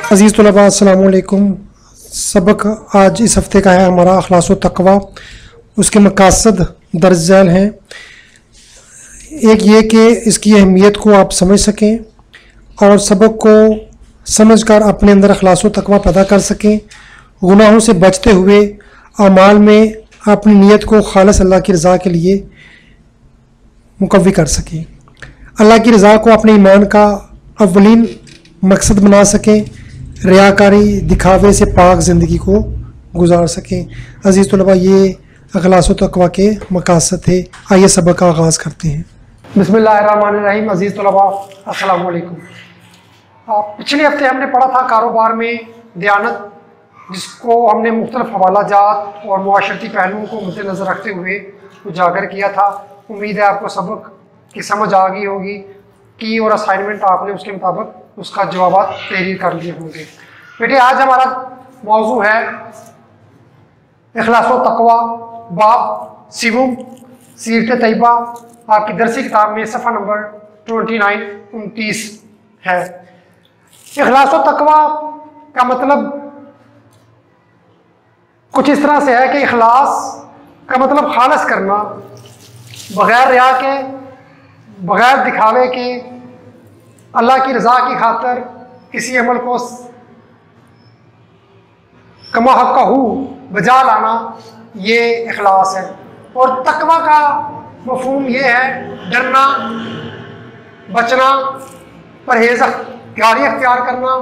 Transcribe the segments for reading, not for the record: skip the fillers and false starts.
अज़ीज़ तलबा अस्सलामु अलैकुम। सबक आज इस हफ़्ते का है हमारा अखलास व तक़वा। उसके मकासद दर्ज झैल हैं। एक ये कि इसकी अहमियत को आप समझ सकें और सबक को समझकर अपने अंदर अखलास व तक़वा पैदा कर सकें, गुनाहों से बचते हुए अमाल में अपनी नीयत को खालिस अल्लाह की रज़ा के लिए मुकव्वी कर सकें, अल्लाह की रज़ा को अपने ईमान का अव्वलीन मकसद बना सकें, रियाकारी दिखावे से पाक ज़िंदगी को गुजार सकें। अज़ीज़ तलबा, ये अखलास व तक़वा के मकासद थे। आइए सबक का आगाज़ करते हैं। बिस्मिल्लाहिर्रहमानिर्रहीम। अज़ीज़ तलबा अस्सलामु अलैकुम। पिछले हफ्ते हमने पढ़ा था कारोबार में दयानत, जिसको हमने मुख्तलिफ हवाला जात और मुआशरती पहलुओं को मद्देनज़र रखते हुए उजागर किया था। उम्मीद है आपको सबक की समझ आ गई होगी की और असाइनमेंट आपने उसके मुताबिक उसका जवाब तहरीर कर लिए होंगे। बेटे, आज हमारा मौजू है इखलास व तक़वा बाब सिवम सीरत तैयबा। आपकी दरसी किताब में सफ़ा नंबर 29 है। इखलास व तक़वा का मतलब कुछ इस तरह से है कि इखलास का मतलब खालिस करना, बग़ैर रिया के, बग़ैर दिखावे के, अल्लाह की रज़ा की खातर किसी अमल को कमा हक़्क़हू बजा लाना, ये इखलास है। और तक़वा का मफ़हूम ये है डरना, बचना, परहेज़गारी अख्तियार करना।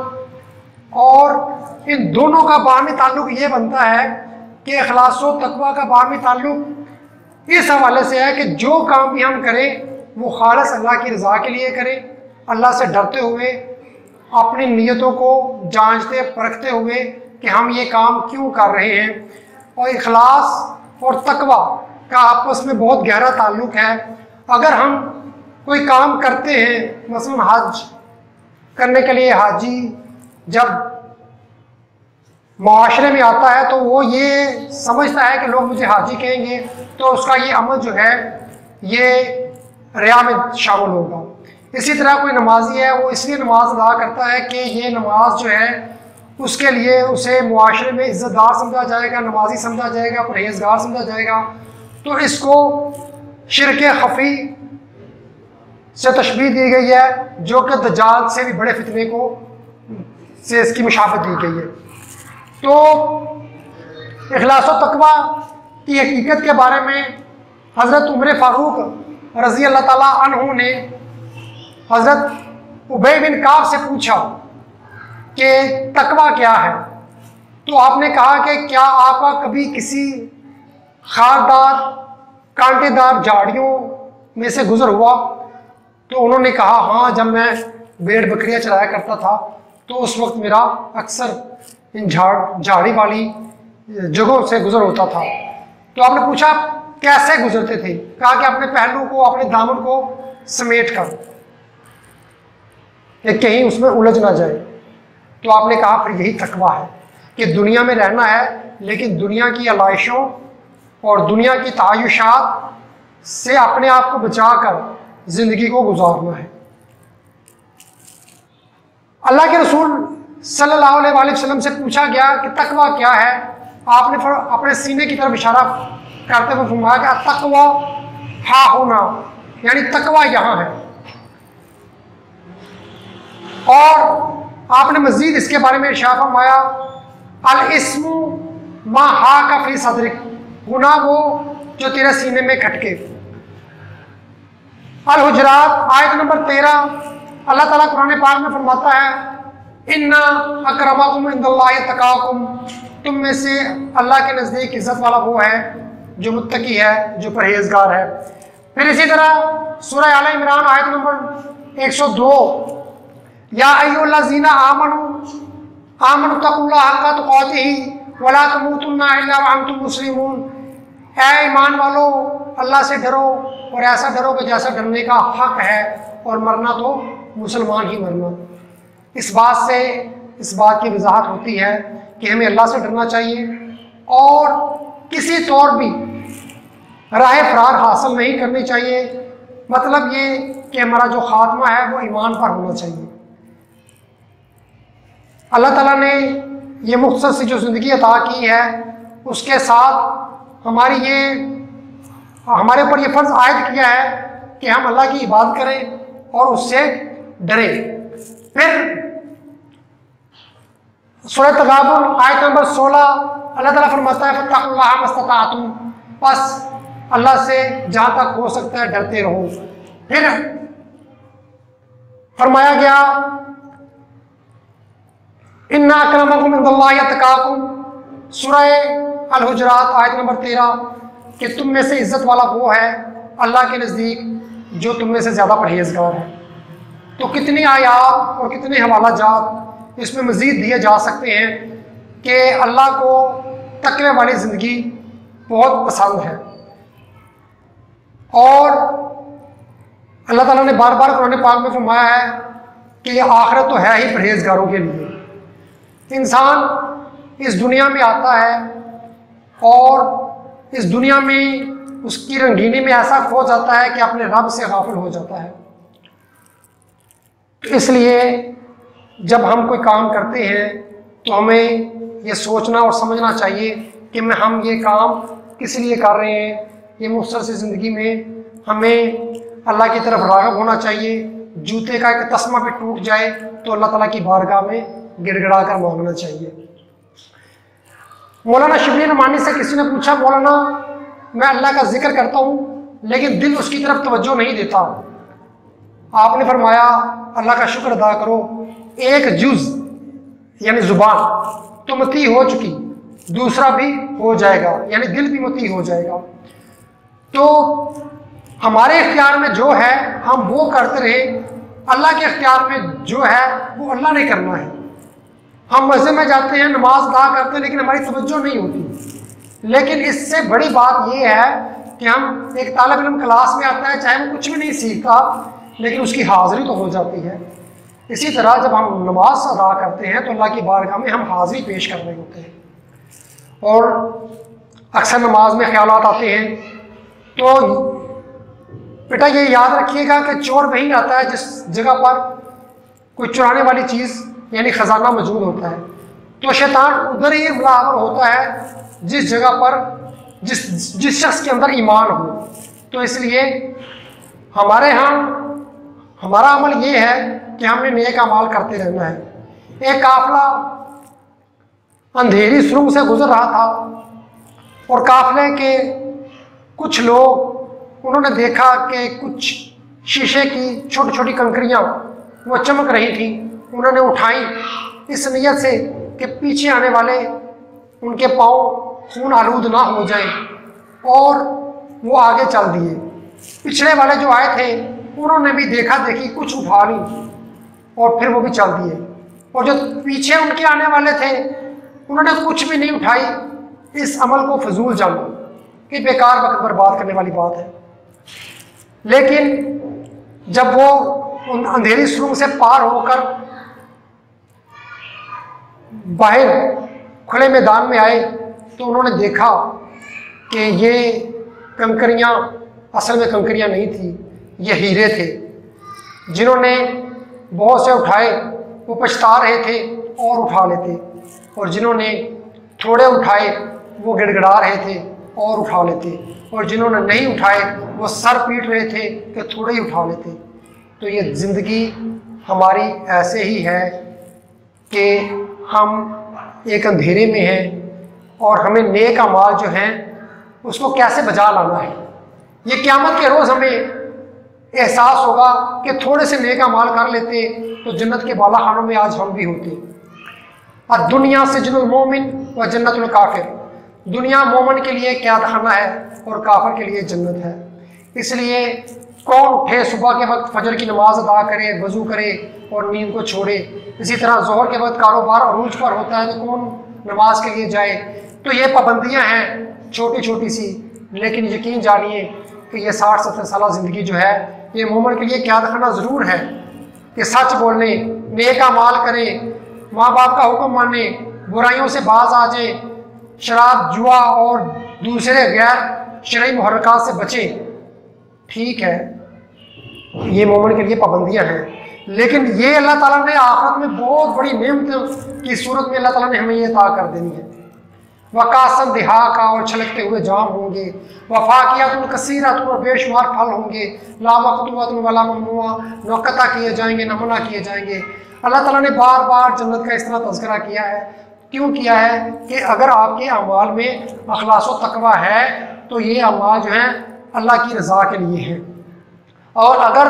और इन दोनों का बाहमी ताल्लुक़ ये बनता है कि इखलास व तक़वा का बाहमी ताल्लुक़ इस हवाले से है कि जो काम भी हम करें वो खालिस अल्लाह की रज़ा के लिए करें, अल्लाह से डरते हुए, अपनी नीयतों को जांचते परखते हुए कि हम ये काम क्यों कर रहे हैं। और इखलास और तक़वा का आपस में बहुत गहरा ताल्लुक़ है। अगर हम कोई काम करते हैं, मसलन हज करने के लिए हाजी जब माशरे में आता है तो वो ये समझता है कि लोग मुझे हाजी कहेंगे, तो उसका ये अमल जो है ये रिया में शामिल होगा। इसी तरह कोई नमाजी है, वो इसलिए नमाज अदा करता है कि ये नमाज जो है उसके लिए उसे मुआशरे में इज़्ज़तदार समझा जाएगा, नमाजी समझा जाएगा, परहेज़गार समझा जाएगा। तो इसको शिरक खफ़ी से तशबीह दी गई है, जो कि दज्जाल से भी बड़े फितने को से इसकी मुशाबहत दी गई है। तो इखलास व तक़वा की हकीकत के बारे में हज़रत उमर फ़ारूक रज़ी अल्लाह ताला अन्हु ने हज़रत उबय बिन काब से पूछा कि तक़वा क्या है। तो आपने कहा कि क्या आपका कभी किसी खारदार कांटेदार झाड़ियों में से गुजर हुआ? तो उन्होंने कहा हाँ, जब मैं भेड़ बकरियां चलाया करता था तो उस वक्त मेरा अक्सर इन झाड़ी वाली जगहों से गुजर होता था। तो आपने पूछा कैसे गुजरते थे? कहा कि अपने पहलू को, अपने दामन को समेट कर कि कहीं उसमें उलझ ना जाए। तो आपने कहा फिर यही तक़वा है कि दुनिया में रहना है, लेकिन दुनिया की आलाइशों और दुनिया की तायुशात से अपने आप को बचाकर ज़िंदगी को गुजारना है। अल्लाह के रसूल सल्लल्लाहु अलैहि वसल्लम से पूछा गया कि तक़वा क्या है। आपने अपने सीने की तरफ इशारा करते हुए फरमाया कि तक़वा हा होना, यानी तक़वा यहाँ है। और आपने मजीद इसके बारे में इरशाद फरमाया अल इस्मु मा हा का फी सदरिक, गुनाह वो जो तेरे सीने में खटके। अल हुजरात आयत नंबर 13, अल्लाह ताला कुरान पाक में फरमाता है इन्ना अकरमकुम इंदल्लाहि तकाकुम, तुम में से अल्लाह के नज़दीक इज़्ज़त वाला वो है जो मुत्तकी है, जो परहेज़गार है। फिर इसी तरह सूरह आल इमरान आयत नंबर 102, या अय्युहल्लज़ीना आमनु तक़ुल्लाह हक़्क़ तुक़ातिही वला तमूतुन्ना इल्ला व अंतुम मुस्लिमून, ऐ ईमान वालो अल्लाह से डरो और ऐसा डरो कि जैसा डरने का हक है, और मरना तो मुसलमान ही मरना। इस बात की वजाहत होती है कि हमें अल्लाह से डरना चाहिए और किसी तौर भी राह फरार हासिल नहीं करनी चाहिए। मतलब ये कि हमारा जो खात्मा है वो ईमान पर होना चाहिए। अल्लाह ताला ने ये मुख्तसर सी जो ज़िंदगी अता की है, उसके साथ हमारे ऊपर ये फ़र्ज़ आयद किया है कि हम अल्लाह की इबादत करें और उससे डरें। फिर सूरह तगाबुन आयत नंबर 16 अल्लाह ताला फरमाता है फत्तकुल्लाह मस्तताअतुम, बस अल्लाह से जहाँ तक हो सकता है डरते रहो। फिर फरमाया गया इन्ना अक्रमकुम इंदल्लाहि अतकाकुम, सूरह अल हुजरात आयत नंबर 13, कि तुम में से इज्जत वाला वो है अल्लाह के नज़दीक जो तुम में से ज़्यादा परहेजगार है। तो कितनी आयात और कितने हवाला जात इसमें मज़ीद दिए जा सकते हैं कि अल्लाह को तकवे वाली ज़िंदगी बहुत पसंद है। और अल्लाह ताला ने बार बार कुरान पाक में फरमाया है कि आखिरत तो है ही परहेजगारों के लिए। इंसान इस दुनिया में आता है और इस दुनिया में उसकी रंगीनी में ऐसा खो जाता है कि अपने रब से गाफिल हो जाता है। इसलिए जब हम कोई काम करते हैं तो हमें ये सोचना और समझना चाहिए कि हम ये काम किस लिए कर रहे हैं। ये मुख्तसर सी ज़िंदगी में हमें अल्लाह की तरफ राग़िब होना चाहिए। जूते का एक तस्मा भी टूट जाए तो अल्लाह ताला की बारगाह में गिड़गिड़ा कर मांगना चाहिए। मौलाना शिबली नुमानी से किसी ने पूछा, मौलाना मैं अल्लाह का जिक्र करता हूँ लेकिन दिल उसकी तरफ तवज्जो नहीं देता। आपने फरमाया अल्लाह का शुक्र अदा करो, एक जुज़ यानी ज़ुबान तो मती हो चुकी, दूसरा भी हो जाएगा, यानी दिल भी मती हो जाएगा। तो हमारे इख्तियार में जो है हम वो करते रहे, अल्लाह के इख्तियार में जो है वो अल्लाह ने करना है। हम मस्जिद में जाते हैं, नमाज अदा करते हैं, लेकिन हमारी तवज्जो नहीं होती। लेकिन इससे बड़ी बात यह है कि हम एक तालिब इल्म क्लास में आता है, चाहे वो कुछ भी नहीं सीखता, लेकिन उसकी हाज़िरी तो हो जाती है। इसी तरह जब हम नमाज अदा करते हैं तो अल्लाह की बारगाह में हम हाज़िरी पेश कर रहे होते हैं। और अक्सर नमाज में ख्यालात आते हैं, तो बेटा ये याद रखिएगा कि चोर वहीं आता है जिस जगह पर कोई चुराने वाली चीज़ यानी ख़जाना मौजूद होता है। तो शैतान उधर ही मुलावर होता है जिस जगह पर जिस शख्स के अंदर ईमान हो। तो इसलिए हमारे यहाँ हमारा अमल ये है कि हमने नेक अमाल करते रहना है। एक काफिला अंधेरी सुरंग से गुजर रहा था और काफिले के कुछ लोग उन्होंने देखा कि कुछ शीशे की छोटी छोटी कंकरियाँ वो चमक रही थी। उन्होंने उठाई इस नीयत से कि पीछे आने वाले उनके पाँव खून आलूद ना हो जाए, और वो आगे चल दिए। पिछले वाले जो आए थे उन्होंने भी देखा देखी कुछ उठा ली और फिर वो भी चल दिए। और जो पीछे उनके आने वाले थे उन्होंने कुछ भी नहीं उठाई। इस अमल को फजूल जानो कि बेकार वक्त बर्बाद करने वाली बात है। लेकिन जब वो उन अंधेरी सुरंग से पार होकर बाहर खुले मैदान में आए तो उन्होंने देखा कि ये कंकरियाँ असल में कंकरियाँ नहीं थी, ये हीरे थे। जिन्होंने बहुत से उठाए वो पछता रहे थे और उठा लेते, और जिन्होंने थोड़े उठाए वो गिड़गिड़ा रहे थे और उठा लेते, और जिन्होंने नहीं उठाए वो सर पीट रहे थे कि थोड़े ही उठा लेते। तो ये ज़िंदगी हमारी ऐसे ही है कि हम एक अंधेरे में हैं और हमें नेक अमाल जो हैं उसको कैसे बजा लाना है। ये क़यामत के रोज़ हमें एहसास होगा कि थोड़े से नेक अमाल कर लेते तो जन्नत के बाला खानों में आज हम भी होते। और दुनिया से जिनुल मोमिन व जन्नतुल काफिर, दुनिया मोमिन के लिए कैद खाना है और काफिर के लिए जन्नत है। इसलिए कौन उठे सुबह के वक्त फजर की नमाज अदा करे, वज़ू करे और नींद को छोड़े। इसी तरह ज़ोहर के वक्त कारोबार अरूज पर होता है तो कौन नमाज के लिए जाए। तो ये पाबंदियां हैं छोटी छोटी सी, लेकिन यकीन जानिए कि ये 60-70 साल ज़िंदगी जो है ये मोमिन के लिए क़याद खाना ज़रूर है कि सच बोलने, नेक अमाल करें, माँ बाप का हुक्म माने, बुराइयों से बाज आ जाए, शराब जुआ और दूसरे गैर शरई मुहर्रकात से बचें। ठीक है, ये मोमिन के लिए पाबंदियां हैं, लेकिन ये अल्लाह ताला ने आखिरत में बहुत बड़ी नेमत की सूरत में अल्लाह ताला ने हमें ये अता कर देनी है। वकासन दिहा का, और छलकते हुए जाम होंगे, वफाकियातुन कसीरतुन, और बेशुमार फल होंगे, ला मक़तूअतुन वला ममनुआ, न क़ता किए जाएंगे न मना किए जाएंगे। अल्लाह ताला ने बार बार जन्नत का इस तरह तज़किरा किया है। क्यों किया है? कि अगर आपके अमाल में अखलास व तकवा है तो ये अमाल जो है अल्लाह की रज़ा के लिए है, और अगर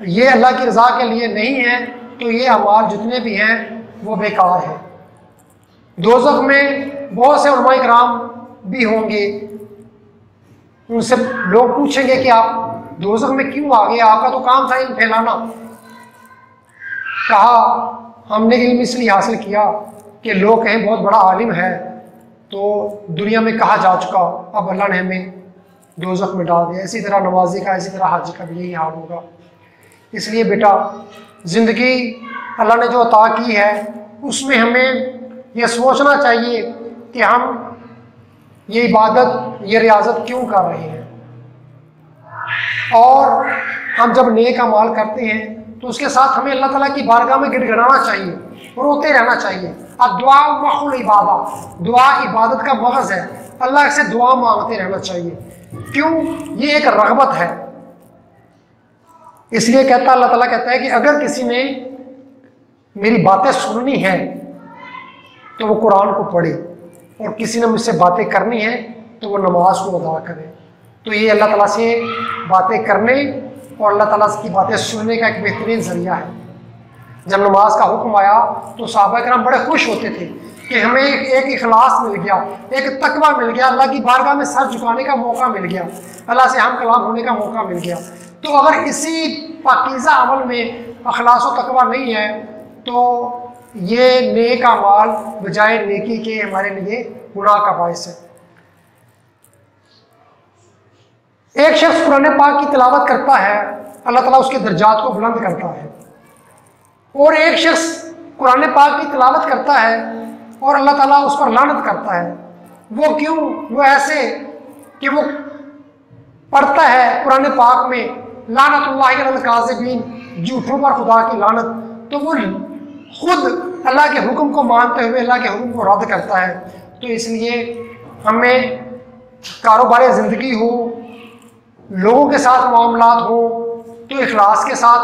ये अल्लाह की रज़ा के लिए नहीं है तो ये अमाल जितने भी हैं वो बेकार है। दोज़ख में बहुत से उलमा इकराम भी होंगे, उनसे लोग पूछेंगे कि आप दोज़ख में क्यों आ गए, आपका तो काम था इल्म फैलाना। कहा हमने इल्म इसलिए हासिल किया कि लोग कहें बहुत बड़ा आलिम है, तो दुनिया में कहा जा चुका, अब अल्लाह ने हमें दोज़ख में डाल दिया। इसी तरह नमाजी का, इसी तरह हाजी का भी यही हाल होगा। इसलिए बेटा, ज़िंदगी अल्लाह ने जो अता की है उसमें हमें यह सोचना चाहिए कि हम ये इबादत, ये रियाजत क्यों कर रहे हैं, और हम जब नेक अमाल करते हैं तो उसके साथ हमें अल्लाह ताला की बारगाह में गिड़गिड़ाना चाहिए, रोते रहना चाहिए। अब दुआ मखुल इबादत, दुआ इबादत का मगज़ है, अल्लाह से दुआ मांगते रहना चाहिए। क्यों? ये एक रग़बत है। इसलिए कहता अल्लाह ताला कहता है कि अगर किसी ने मेरी बातें सुननी है तो वो कुरान को पढ़े, और किसी ने मुझसे बातें करनी है तो वो नमाज को अदा करे। तो ये अल्लाह ताला से बातें करने और अल्लाह ताला की बातें सुनने का एक बेहतरीन ज़रिया है। जब नमाज का हुक्म आया तो सहाबा किराम बड़े खुश होते थे कि हमें एक इखलास मिल गया, एक तकवा मिल गया, अल्लाह की बारगाह में सर झुकाने का मौका मिल गया, अल्लाह से हम कलाम होने का मौका मिल गया। तो अगर इसी पाकीज़ा अमल में अखलास व तकवा नहीं है तो ये नेक अमाल बजाय नेकी के हमारे लिए गुनाह का बायस है। एक शख्स कुरान पाक की तिलावत करता है, अल्लाह ताला उसके दर्जात को बुलंद करता है, और एक शख्स कुरान पाक की तिलावत करता है और अल्लाह ताला उस पर लानत करता है। वो क्यों? वो ऐसे कि वो पढ़ता है कुरान पाक में लानतुल्लाहि अलल काज़िबीन, झूठों पर खुदा की लानत, तो वो खुद अल्लाह के हुक्म को मानते हुए अल्लाह के हुक्म को रद्द करता है। तो इसलिए हमें कारोबार ज़िंदगी हो, लोगों के साथ मामलात हो तो इखलास के साथ,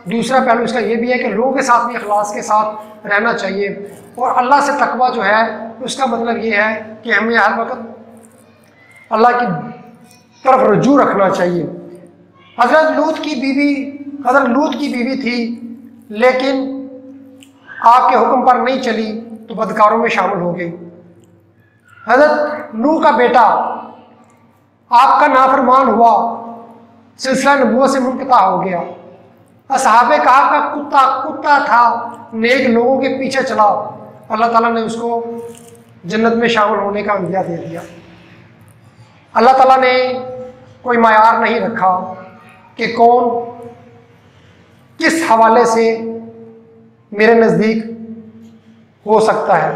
दूसरा पहलू इसका ये भी है कि लोगों के साथ भी इखलास के साथ रहना चाहिए। और अल्लाह से तकवा जो है उसका मतलब ये है कि हमें हर वक्त अल्लाह की तरफ रुजू रखना चाहिए। हज़रत लूत की बीवी थी, लेकिन आपके हुक्म पर नहीं चली तो बदकारों में शामिल हो गई। हज़रत नूह का बेटा आपका नाफरमान हुआ, सिलसिला नबूवत से मुनक़ता हो गया। असहाबे कहा का कुत्ता था, नेक लोगों के पीछे चला, अल्लाह ताला ने उसको जन्नत में शामिल होने का अंदिया दे दिया। अल्लाह ताला ने कोई मायार नहीं रखा कि कौन किस हवाले से मेरे नज़दीक हो सकता है।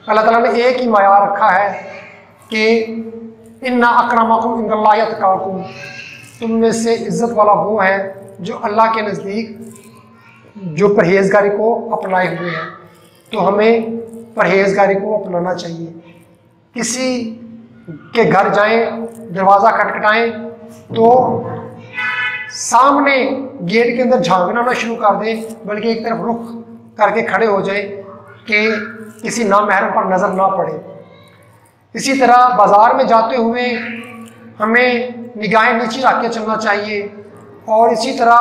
अल्लाह ताला ने एक ही मायार रखा है कि इन्ना अक्रमकुम इंदल्लाहि अत्काकुम, तुम में से इज़्ज़त वाला वो है जो अल्लाह के नज़दीक जो परहेज़गारी को अपनाए हुए हैं। तो हमें परहेज़गारी को अपनाना चाहिए। किसी के घर जाएं, दरवाज़ा खटखटाएं तो सामने गेट के अंदर झांकना ना शुरू कर दें, बल्कि एक तरफ रुख करके खड़े हो जाए कि किसी नामहरम पर नज़र ना पड़े। इसी तरह बाज़ार में जाते हुए हमें निगाहें नीचे रख के चलना चाहिए। और इसी तरह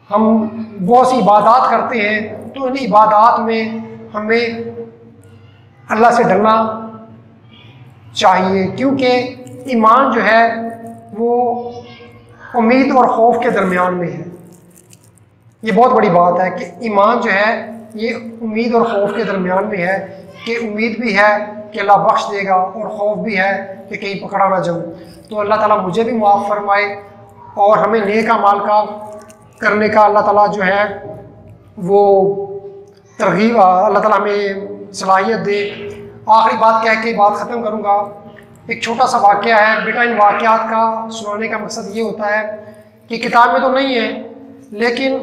हम बहुत सी इबादत करते हैं तो इन इबादत में हमें अल्लाह से डरना चाहिए, क्योंकि ईमान जो है वो उम्मीद और खौफ के दरमियान में है। ये बहुत बड़ी बात है कि ईमान जो है ये उम्मीद और खौफ के दरमियान में है, कि उम्मीद भी है कि अल्लाह बख्श देगा और खौफ भी है कि कहीं पकड़ा ना जाऊँ। तो अल्लाह ताला मुझे भी माफ़ फरमाए और हमें नेक अमाल का करने का अल्लाह ताला जो है वो तरगीब, अल्लाह ताला हमें सलाहियत दे। आखिरी बात कह के बात ख़त्म करूँगा। एक छोटा सा वाक़या है बेटा। इन वाक़यात का सुनाने का मकसद ये होता है कि किताब में तो नहीं है, लेकिन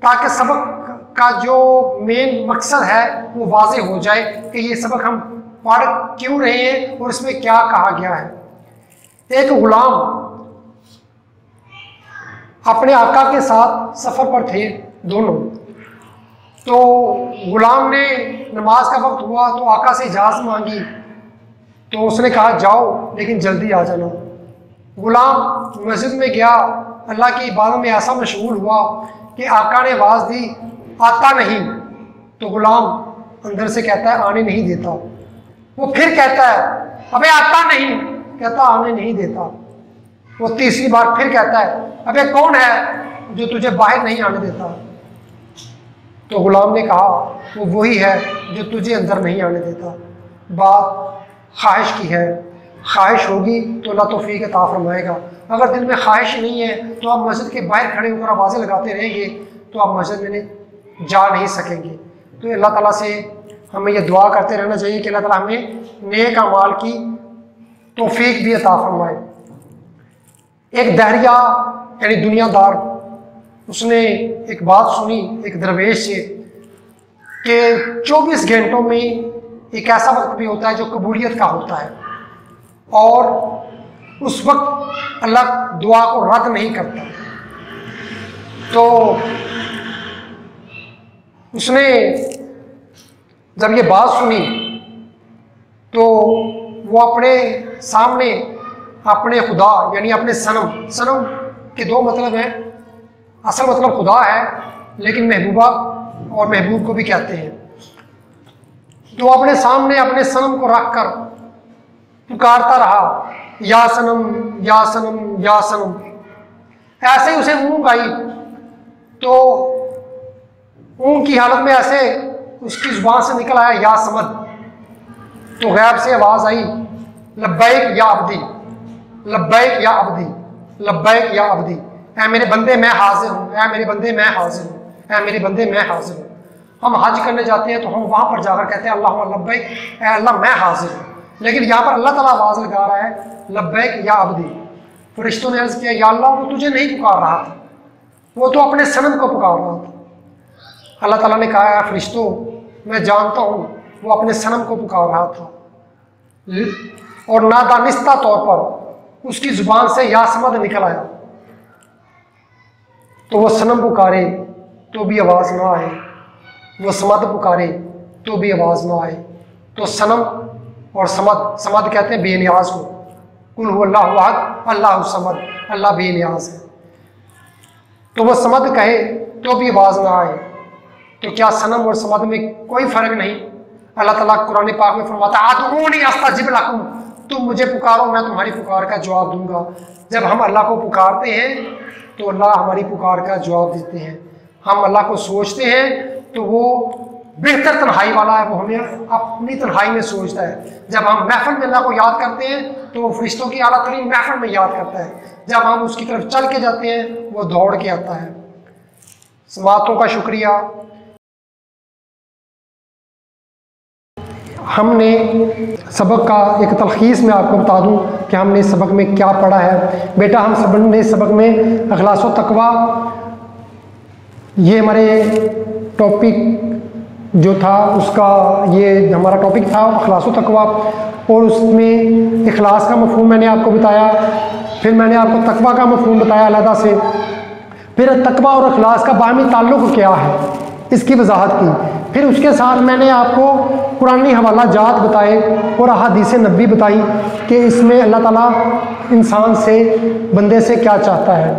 ताकि सबक का जो मेन मकसद है वो वाज़ेह हो जाए कि ये सबक हम पढ़ क्यों रहे हैं और इसमें क्या कहा गया है। एक गुलाम अपने आका के साथ सफ़र पर थे दोनों। तो गुलाम ने नमाज का वक्त हुआ तो आका से इजाज़त मांगी, तो उसने कहा जाओ लेकिन जल्दी आ जाना। गुलाम मस्जिद में गया, अल्लाह की इबादत में ऐसा मशगूल हुआ कि आका ने आवाज़ दी आता नहीं, तो गुलाम अंदर से कहता है आने नहीं देता। वो फिर कहता है अबे आता नहीं, कहता आने नहीं देता। वो तीसरी बार फिर कहता है अबे कौन है जो तुझे बाहर नहीं आने देता। तो गुलाम ने कहा वो वही है जो तुझे अंदर नहीं आने देता। बात ख्वाहिश की है, ख्वाहिश होगी तो अल्लाह तौफीक अता फरमाएगा। अगर दिल में ख्वाहिश नहीं है तो आप मस्जिद के बाहर खड़े होकर आवाज़ें लगाते रहेंगे तो आप मस्जिद में जा नहीं सकेंगे। तो अल्लाह ताला से हमें ये दुआ करते रहना चाहिए कि अल्लाह ताला हमें नेक अमाल की तौफीक भी अता फरमाए। एक दहरिया यानी दुनियादार, उसने एक बात सुनी एक दरवेश से कि 24 घंटों में एक ऐसा वक्त भी होता है जो कबूलियत का होता है और उस वक्त अल्लाह दुआ को रद्द नहीं करता। तो उसने जब ये बात सुनी तो वो अपने सामने अपने खुदा यानी अपने सनम के दो मतलब हैं। असल मतलब खुदा है लेकिन महबूबा और महबूब को भी कहते हैं। तो अपने सामने अपने सनम को रख कर पुकारता रहा या सनम या सनम या सनम। ऐसे ही उसे ऊँग आई तो ऊँग की हालत में ऐसे उसकी जुबान से निकल आया या समद। तो गैब से आवाज़ आई लब्बैक या अब्दी, लब्बैक या अब्दी, लब्बैक या अब्दी। ऐ मेरे बंदे मैं हाजिर हूँ, ऐ मेरे बंदे मैं हाजिर हूँ, ऐ मेरे बंदे मैं हाजिर हूँ। हम हज करने जाते हैं तो हम वहाँ पर जाकर कहते हैं अल्लाह लब्बैक, ऐ अल्लाह मैं हाजिर हूँ। लेकिन यहाँ पर अल्लाह ताला आवाज़ लगा रहा है लब्बैक या अब्दी। फरिश्तों ने अर्ज़ किया या अल्लाह वो तुझे नहीं पुकार रहा था, वो तो अपने सनम को पुकार रहा था। अल्लाह ताला ने कहा है फरिश्तों मैं जानता हूँ वो अपने सनम को पुकार रहा था और नादानिस्ता तौर पर उसकी जुबान से या समद निकल आया। तो वो सनम पुकारे तो भी आवाज़ ना आए, वो समद पुकारे तो भी आवाज़ ना आए। तो सनम और समद कहते हैं बेनियाज को। कुल हु अल्लाहु अहद अल्लाहु समद, अल्लाह बेनियाज है। तो वो समद कहे तो भी आवाज़ ना आए। तो क्या सनम और समद में कोई फ़र्क नहीं? अल्लाह ताला कुरान पाक में फरमाता है अदऊनी अस्तजिब लकुम, तुम मुझे पुकारो मैं तुम्हारी पुकार का जवाब दूंगा। जब हम अल्लाह को पुकारते हैं तो अल्लाह हमारी पुकार का जवाब देते हैं। हम अल्लाह को सोचते हैं तो वो बेहतर तन्हाई वाला है, वो हमें अपनी तन्हाई में सोचता है। जब हम महफिल में अल्लाह को याद करते हैं तो वो फरिश्तों की आला तरीन महफिल में याद करता है। जब हम उसकी तरफ चल के जाते हैं वो दौड़ के आता है। समातों का शुक्रिया। हमने सबक का एक तलखीस में आपको बता दूं कि हमने इस सबक में क्या पढ़ा है। बेटा हम सब ने इस सबक में अखलास व तकवा, ये हमारे टॉपिक जो था उसका ये हमारा टॉपिक था अखलास व तकवा, और उसमें इखलास का मफहूम मैंने आपको बताया। फिर मैंने आपको तकवा का मफहूम बताया अलहदा से। फिर तकवा और अखलास का बाहमी ताल्लुक़ क्या है इसकी वजाहत की। फिर उसके साथ मैंने आपको कुरानी हवाला जात बताए और अहादीस नबी बताई कि इसमें अल्लाह ताला इंसान से बंदे से क्या चाहता है।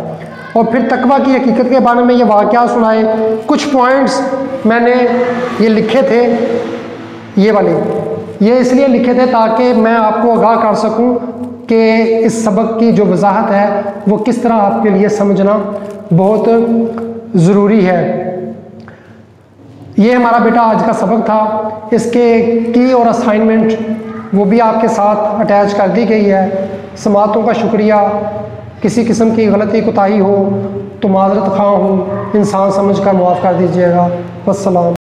और फिर तकवा की हकीकत के बारे में ये वाक़या सुनाए। कुछ पॉइंट्स मैंने ये लिखे थे, ये वाले ये इसलिए लिखे थे ताकि मैं आपको आगाह कर सकूं कि इस सबक की जो वजाहत है वो किस तरह आपके लिए समझना बहुत ज़रूरी है। ये हमारा बेटा आज का सबक था। इसके की और असाइनमेंट वो भी आपके साथ अटैच कर दी गई है। समातों का शुक्रिया। किसी किस्म की गलती कोताही हो तो माजरत ख़्वाह हूँ, इंसान समझ कर माफ़ कर दीजिएगा। वस्सलाम।